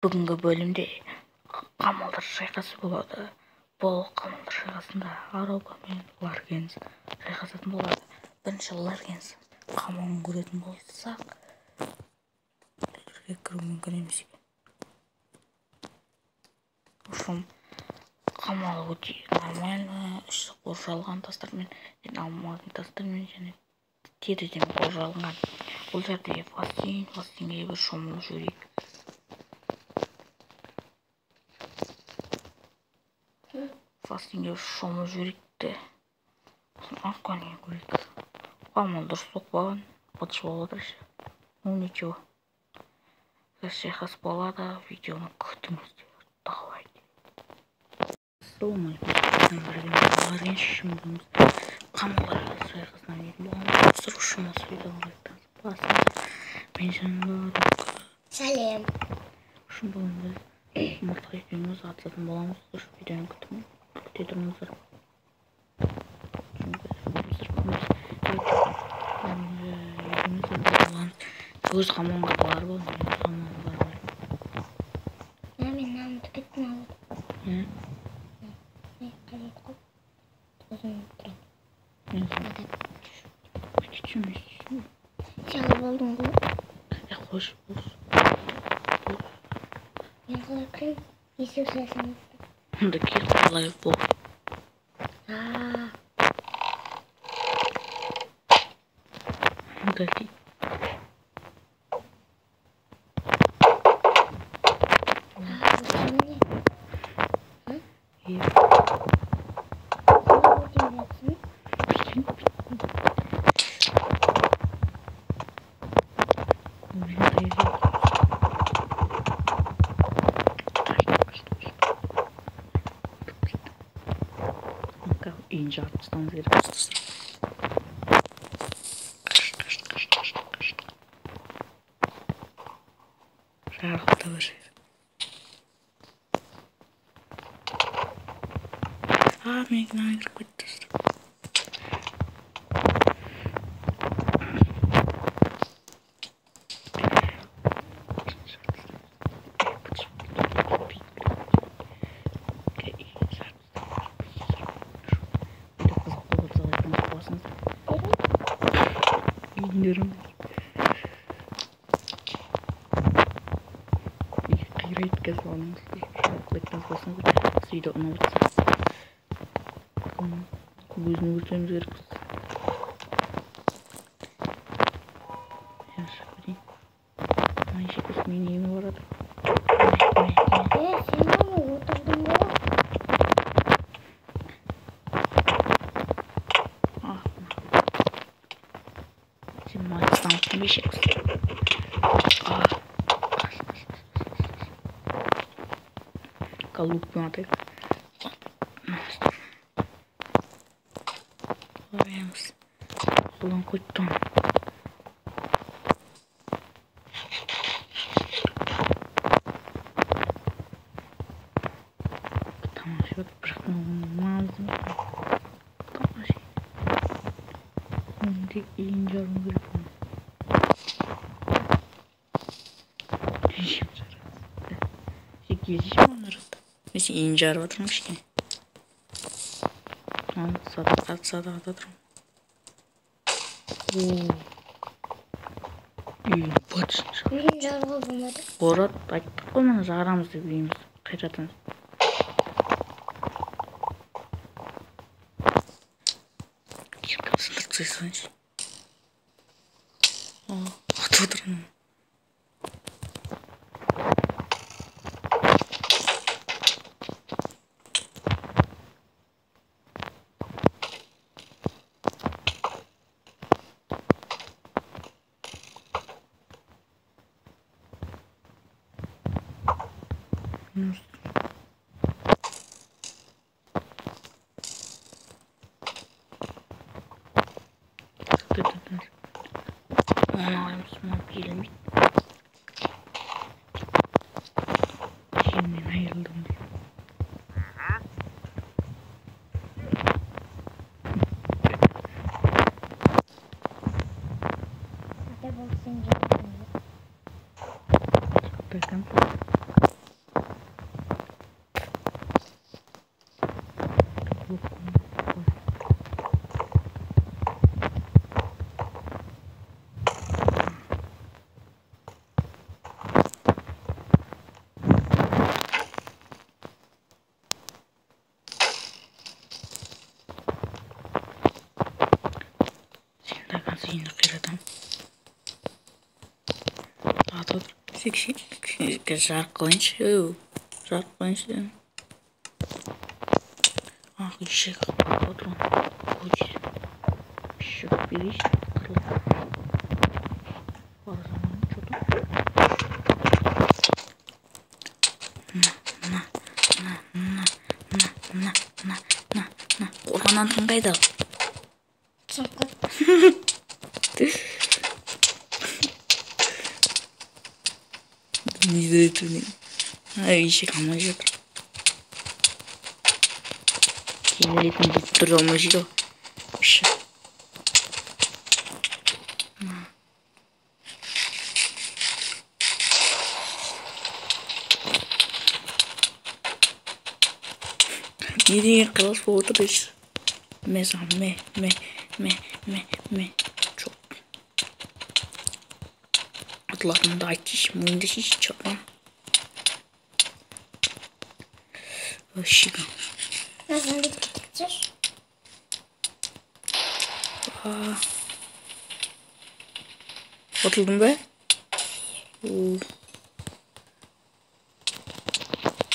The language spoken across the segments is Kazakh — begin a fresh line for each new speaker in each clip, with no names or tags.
Бүгінгі бөлімде қамалдар шайқасы болады. Бұл қамалдар шайқасында Араука мен Ларгенс шайқасатын болады. Бірінші Ларгенс қамалын көретін болсақ, жерге кіру мүмкін емес екен. Ошым қамалы өте нормально, іші қоршалған тастармен, алмазын тастармен және теріден қоршалған. Бұл жерде фастинге бір шомылып жүрейік. Фастинге шомылып жүрейікті. Аққанын көрейік. Қамал дұрыс соқпаған, батыш болады ше. Ну ничего. Шайқас болады, видеоны күтіңіздер. Давайте. Ларгенс шымдымыз. Қамалдар шайқасынан етін болған. Сұрушымыз видеоны басында. Мен жанымда Араука.
Сәлем.
Шымбылымыз. Мұртқа екеуміз атысатын боламыз. Дұрыс видеоны күте тұрыңыздар. Өз қамалға бар бол, өз қамалға бар.
Мен намыды кеттім алды. Қажет қол. Өзім тұрады.
Кетшіміз.
Сәлі болдың ғой.
Қош болсын.
Мен қалай кірем? Есек сұрасам.
Онда кел қалай бол. Онда кел. İnce atmıştan zeri bastırsın. Şarkıda var. Мен кінәға кіріп кетті. Қирайт кәзіп алыңыздар. Беттіңіз болсын ғой. Сүйді ұнап отырса. Өзін өртеміз керекпіз. Яшы көрейін. Майшы көз мен емі барады.
Сен оны отырдың ғой.
Сен майыстан күнбеше көз. Колуппен атайық. Қоямыз. Бұлан қойттым. Тамаша өтіп бірақтың маңызым. Тамаша. Онды ең жарым көріп оны. Жем жарады. Жеке жем оны жарады. Мен ең жарып атырмын кішкене. Садақ атырмын. Батыш.
Мен жарғы болмады.
Борат, айттық қой мына жарамыз деп үйіміз. Қайратымыз. Кирка сындырып тастайсайшы. Атып отырмын. Onu gelmeyeyim. Şimdi ayrıldım.
Hadi bak sen gel.
Bakın. жарық қылайыншы. Жарық қылайыншы. Ишек отырған. Ишек берейші. Қорғаннан тыңдайды. Не знаю, ишек аман жатыр. Келетін бұл тұра алмай жейді. Не деген қалас болып отыр дейсіз? Жоқ. Атылатынымды айтшы, мойынды шешіп чапан. Шиға.
Назан деп кетіктер.
Отылдың ба?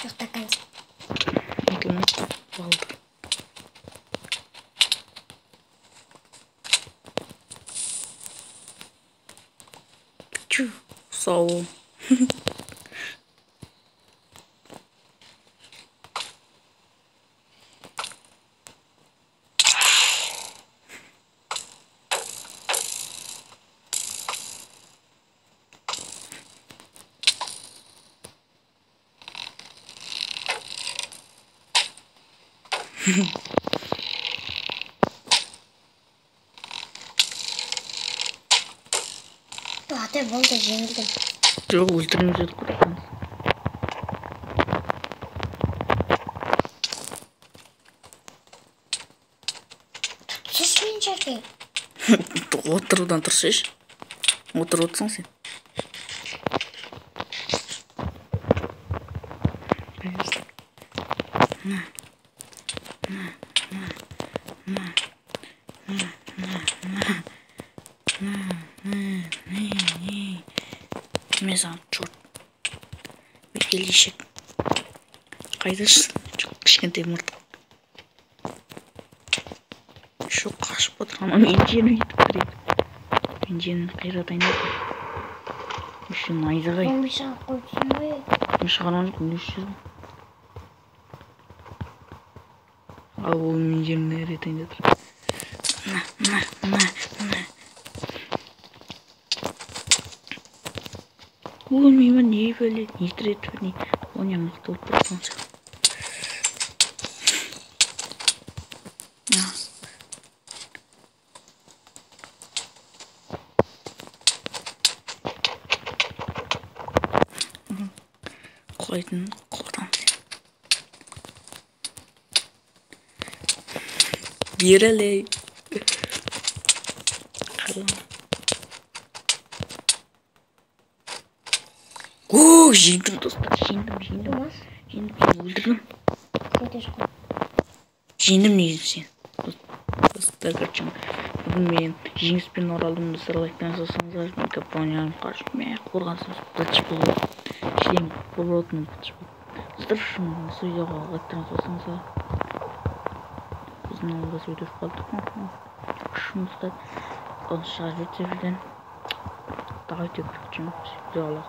Тоқтақансың.
Отылмайды. Балды. Чу, сау.
Атай болды, жеңілдім.
Жоқ, өлтірмей жүрді құртқан.
Тұтсыз мен жерде.
Отырудан тұрсайшы. Отырып отырсың сен. Мен саған чорт. Бекел ешек. Қайдасың? Кішкентай мұртық. Жоқ, қашып отырған. Мен жерім етіп кіреді. Мен жерім қиратайын еді. Үшін айзағай.
Бомбишаға қойыпсың ғой.
Мен шығарған жоқпын, не үшін? Ал ол мен жерімді қиратайын деді. Өлмеймін, не бөледі, не тіретіп, не... Ол не мықты болып тұрған шығар. Қойдың қолдан сен. Бер әлей. Қалам. Жеңдім, достар, жеңдім. Өлдірдім. Жеңдім негізі сен. Достар, көрчім. Бүгін мен жеңіспен оралдым. Достар, лайктан жасаңыздар. Микрофонын қашып, мен қорғансыз бұлчы болып. Шлем поворотный бұлчы болып. Достар, үшін осы видеоға лайктан жасаңыздар. Біздің алғыз видео қалдық. Үшін достар, оны шығар өте бірден. Daha öte göreceğim. Videolar.